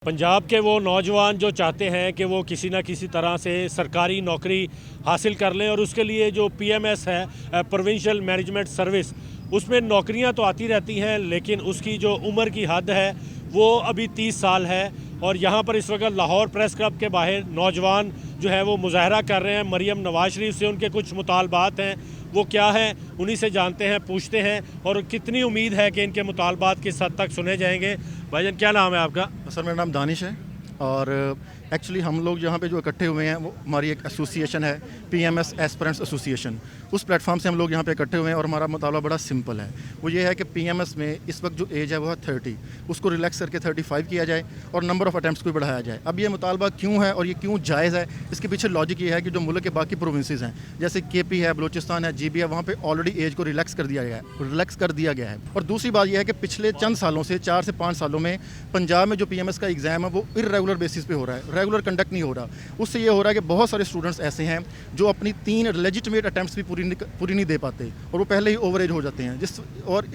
पंजाब के वो नौजवान जो चाहते हैं कि वो किसी न किसी तरह से सरकारी नौकरी हासिल कर लें और उसके लिए जो पीएमएस है प्रोविंशियल मैनेजमेंट सर्विस, उसमें नौकरियां तो आती रहती हैं लेकिन उसकी जो उम्र की हद है वो अभी 30 साल है। और यहाँ पर इस वक्त लाहौर प्रेस क्लब के बाहर नौजवान जो है वो मुजाहरा कर रहे हैं। मरियम नवाज शरीफ से उनके कुछ मुतालबात हैं, वो क्या हैं उन्हीं से जानते हैं, पूछते हैं और कितनी उम्मीद है कि इनके मुतालबात किस हद तक सुने जाएंगे। भाईजान क्या नाम है आपका? सर मेरा नाम दानिश है और एक्चुअली हम लोग यहाँ पे जो इकट्ठे हुए हैं वो हमारी एक एसोसिएशन है, पीएमएस एस्पिरेंट्स एसोसिएशन। उस प्लेटफॉर्म से हम लोग यहाँ पे इकट्ठे हुए हैं और हमारा मुतालबा बड़ा सिंपल है। वो ये है कि पीएमएस में इस वक्त जो एज है वो है 30, उसको रिलैक्स करके 35 किया जाए और नंबर ऑफ़ अटैम्प्ट्स को भी बढ़ाया जाए। अब ये मुतालबा क्यों है और ये क्यों जायज़ है, इसके पीछे लॉजिक ये है कि जो मुल्क के बाकी प्रोविंसेस हैं जैसे केपी है, बलूचिस्तान है, जीबी है, वहाँ पर ऑलरेडी एज को रिलैक्स कर दिया गया है। और दूसरी बात यह है कि पिछले चंद सालों से 4 से 5 सालों में पंजाब में जो पीएमएस का एग्ज़ाम है वो इर्रेगुलर बेसिस पे हो रहा है, रेगुलर कंडक्ट नहीं हो रहा। उससे ये हो रहा है कि बहुत सारे स्टूडेंट्स ऐसे हैं जो अपनी 3 लेजिटिमेट अटैम्प्ट्स भी पूरी नहीं दे पाते और वो पहले ही ओवर एज हो जाते हैं। और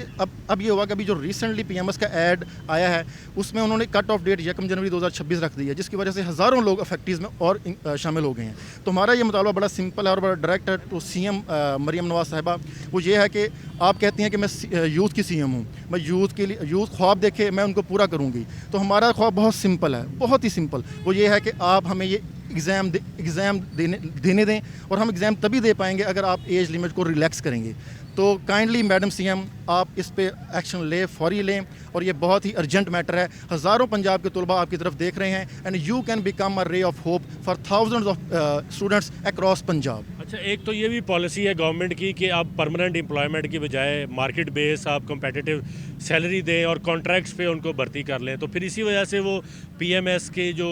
अब ये हुआ कि अभी जो रिसेंटली पीएमएस का ऐड आया है उसमें उन्होंने कट ऑफ डेट 1 जनवरी 2026 रख दी है, जिसकी वजह से हज़ारों लोग अफेक्टीज़ में और शामिल हो गए हैं। तो हमारा ये मुतालबा बड़ा सिंपल है और बड़ा डायरेक्ट है टू सीएम मरियम नवाज साहिबा। वो ये है कि आप कहती हैं कि मैं यूथ की सीएम हूँ, मैं यूथ के लिए यूथ ख्वाब देखे मैं उनको पूरा करूँगी। तो हमारा ख्वाब बहुत सिंपल है, बहुत ही सिंपल। वो ये है कि आप हमें ये एग्ज़ाम देने दें और हम एग्ज़ाम तभी दे पाएंगे अगर आप एज लिमिट को रिलैक्स करेंगे। तो काइंडली मैडम सीएम आप इस पे एक्शन लें, फौरी लें और ये बहुत ही अर्जेंट मैटर है। हज़ारों पंजाब के तलबा आपकी तरफ देख रहे हैं and you can become a ray of hope for thousands of students across Punjab. अच्छा, एक तो ये भी पॉलिसी है गवर्नमेंट की कि आप परमानेंट एम्प्लॉयमेंट की बजाय मार्केट बेस आप कंपेटिटिव सैलरी दें और कॉन्ट्रैक्ट्स पे उनको भर्ती कर लें, तो फिर इसी वजह से वो पीएमएस के जो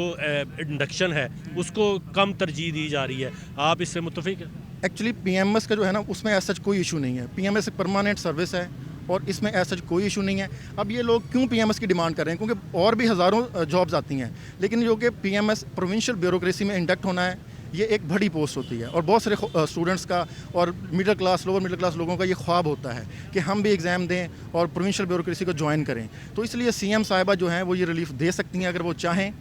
इंडक्शन है उसको कम तरजीह दी जा रही है। आप इससे मुत्तफिक हैं? एक्चुअली पीएमएस का जो है ना उसमें ऐसा कोई इशू नहीं है। पीएमएस एक परमानेंट सर्विस है और इसमें ऐसा कोई इशू नहीं है। अब ये लोग क्यों पीएमएस की डिमांड कर रहे हैं, क्योंकि और भी हज़ारों जॉब्स आती हैं, लेकिन जो कि पीएमएस प्रोविंशियल ब्यूरोक्रेसी में इंडक्ट होना है ये एक बड़ी पोस्ट होती है और बहुत सारे स्टूडेंट्स का और middle class lower middle class लोगों का ये ख्वाब होता है कि हम भी एग्ज़ाम दें और प्रोविंशियल ब्यूरोक्रेसी को ज्वाइन करें। तो इसलिए सीएम साहिबा जो हैं वो ये रिलीफ दे सकती हैं, अगर वो चाहें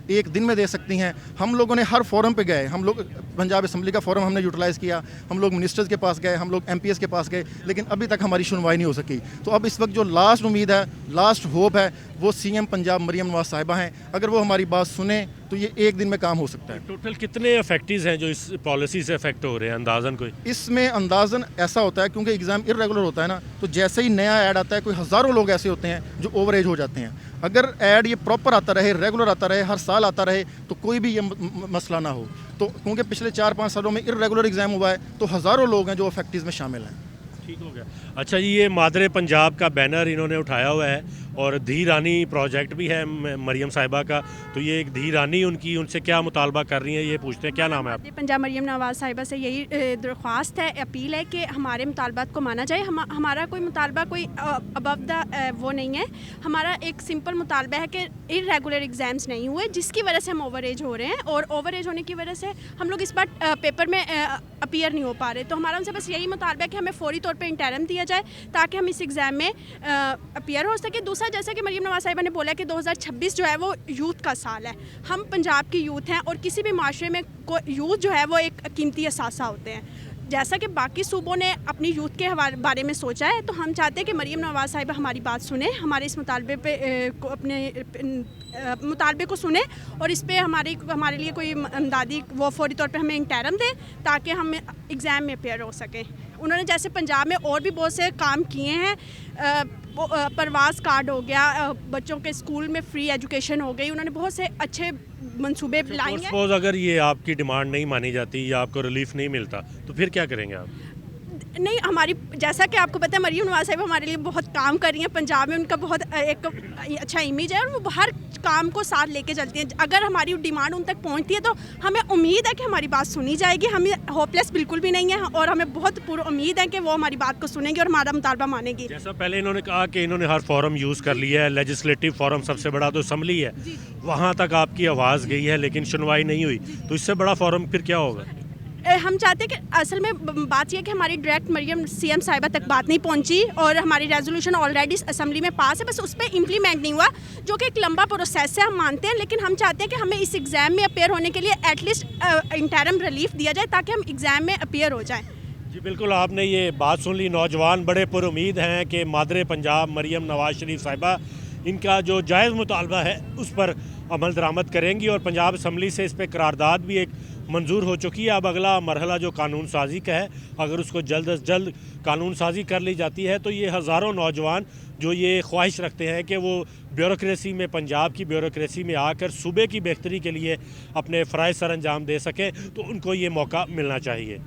एक दिन में दे सकती हैं। हम लोगों ने हर फोरम पे गए, हम लोग पंजाब असम्बली का फोरम हमने यूटिलाइज़ किया, हम लोग मिनिस्टर्स के पास गए, हम लोग एमपीएस के पास गए, लेकिन अभी तक हमारी सुनवाई नहीं हो सकी। तो अब इस वक्त जो लास्ट उम्मीद है, लास्ट होप है, वो सीएम पंजाब मरियम नवाज साहिबा हैं। अगर वो हमारी बात सुने तो ये एक दिन में काम हो सकता है। टोटल कितने अफेक्टीज हैं जो इस पॉलिसी से अफेक्ट हो रहे हैं अंदाज़न कोई? इसमें अंदाज़न ऐसा होता है क्योंकि एग्ज़ाम इर्रेगुलर होता है ना, तो जैसे ही नया ऐड आता है कोई हज़ारों लोग ऐसे होते हैं जो ओवर एज हो जाते हैं। अगर ऐड ये प्रॉपर आता रहे, रेगुलर आता रहे, हर साल आता रहे, तो कोई भी ये मसला ना हो। तो क्योंकि पिछले 4-5 सालों में इर्रेगुलर एग्ज़ाम हुआ है तो हज़ारों लोग हैं जो अफेक्टीज़ में शामिल हैं। ठीक हो गया। अच्छा जी, ये मादरे पंजाब का बैनर इन्होंने उठाया हुआ है और धी रानी प्रोजेक्ट भी है मरियम साहिबा का, तो ये एक धी रानी उनकी, उनसे क्या मुतालबा कर रही हैं ये पूछते हैं। क्या नाम है आपका? पंजाब मरियम नवाज साहिबा से यही दरख्वास्त है, अपील है कि हमारे मुतालबात को माना जाए। हमारा कोई मुतालबा कोई अबव द वो नहीं है। हमारा एक सिंपल मुतालबा है कि इर्रेगुलर एग्ज़ाम्स नहीं हुए जिसकी वजह से हम ओवर एज हो रहे हैं और ओवर एज होने की वजह से हम लोग इस बार पेपर में अपीयर नहीं हो पा रहे। तो हमारा उनसे बस यही मुतालबा है कि हमें फौरी तौर पे इंटरम दिया जाए ताकि हम इस एग्ज़ाम में अपीयर हो सके। दूसरा, जैसा कि मरियम नवाज साहिबा ने बोला कि 2026 जो है वो यूथ का साल है। हम पंजाब की यूथ हैं और किसी भी माशरे में यूथ जो है वो एक कीमती असासा होते हैं। जैसा कि बाकी सूबों ने अपनी यूथ के बारे में सोचा है, तो हम चाहते हैं कि मरियम नवाज साहिबा हमारी बात सुने, हमारे इस मुतालबे पे अपने मुतालबे को सुने और इस पे हमारे लिए कोई इमदादी वो फौरी तौर पे हमें इंटरम दें ताकि हम एग्ज़ाम में अपेयर हो सकें। उन्होंने जैसे पंजाब में और भी बहुत से काम किए हैं, परवास कार्ड हो गया, बच्चों के स्कूल में फ्री एजुकेशन हो गई, उन्होंने बहुत से अच्छे मंसूबे लाए हैं। सपोज अगर ये आपकी डिमांड नहीं मानी जाती या आपको रिलीफ नहीं मिलता तो फिर क्या करेंगे आप? नहीं, हमारी जैसा कि आपको पता है मरियम नवाज साहिबा हमारे लिए बहुत काम कर रही हैं। पंजाब में उनका बहुत एक अच्छा इमेज है और वो हर काम को साथ लेके चलती हैं। अगर हमारी डिमांड उन तक पहुंचती है तो हमें उम्मीद है कि हमारी बात सुनी जाएगी। हमें होपलेस बिल्कुल भी नहीं है और हमें बहुत पूरी उम्मीद है कि वो हमारी बात को सुनेंगी और हमारा मुतालबा मानेगी। जैसा पहले इन्होंने कहा कि इन्होंने हर फॉरम यूज़ कर लिया है, लेजिस्लेटिव फॉरम सबसे बड़ा तो असम्बली है, वहाँ तक आपकी आवाज़ गई है लेकिन सुनवाई नहीं हुई, तो इससे बड़ा फॉरम फिर क्या होगा? ہم چاہتے ہیں کہ اصل میں بات یہ کہ ہماری ڈائریکٹ مریم سی ایم صاحبہ تک بات نہیں پہنچی اور ہماری ریزولوشن آلریڈی اسمبلی میں پاس ہے, بس اس پہ امپلیمنٹ نہیں ہوا, جو کہ ایک لمبا پروسیس ہے, ہم مانتے ہیں, لیکن ہم چاہتے ہیں کہ ہمیں اس ایگزام میں اپیئر ہونے کے لیے ایٹ لیسٹ انٹرم ریلیف دیا جائے تاکہ ہم ایگزام میں اپیئر ہو جائیں. جی بالکل, آپ نے یہ بات سن لی. نوجوان بڑے پر امید ہیں کہ مادر پنجاب مریم نواز شریف صاحبہ ان کا جو جائز مطالبہ ہے اس پر عمل درآمد کریں گی, اور پنجاب اسمبلی سے اس پہ قرارداد بھی ایک منظور ہو چکی ہے. اب اگلا مرحلہ جو قانون سازی کا ہے, اگر اس کو جلد از جلد قانون سازی کر لی جاتی ہے تو یہ ہزاروں نوجوان جو یہ خواہش رکھتے ہیں کہ وہ بیوروکریسی میں, پنجاب کی بیوروکریسی میں آ کر صوبے کی بہتری کے لیے اپنے فرائض سر انجام دے سکیں, تو ان کو یہ موقع ملنا چاہیے.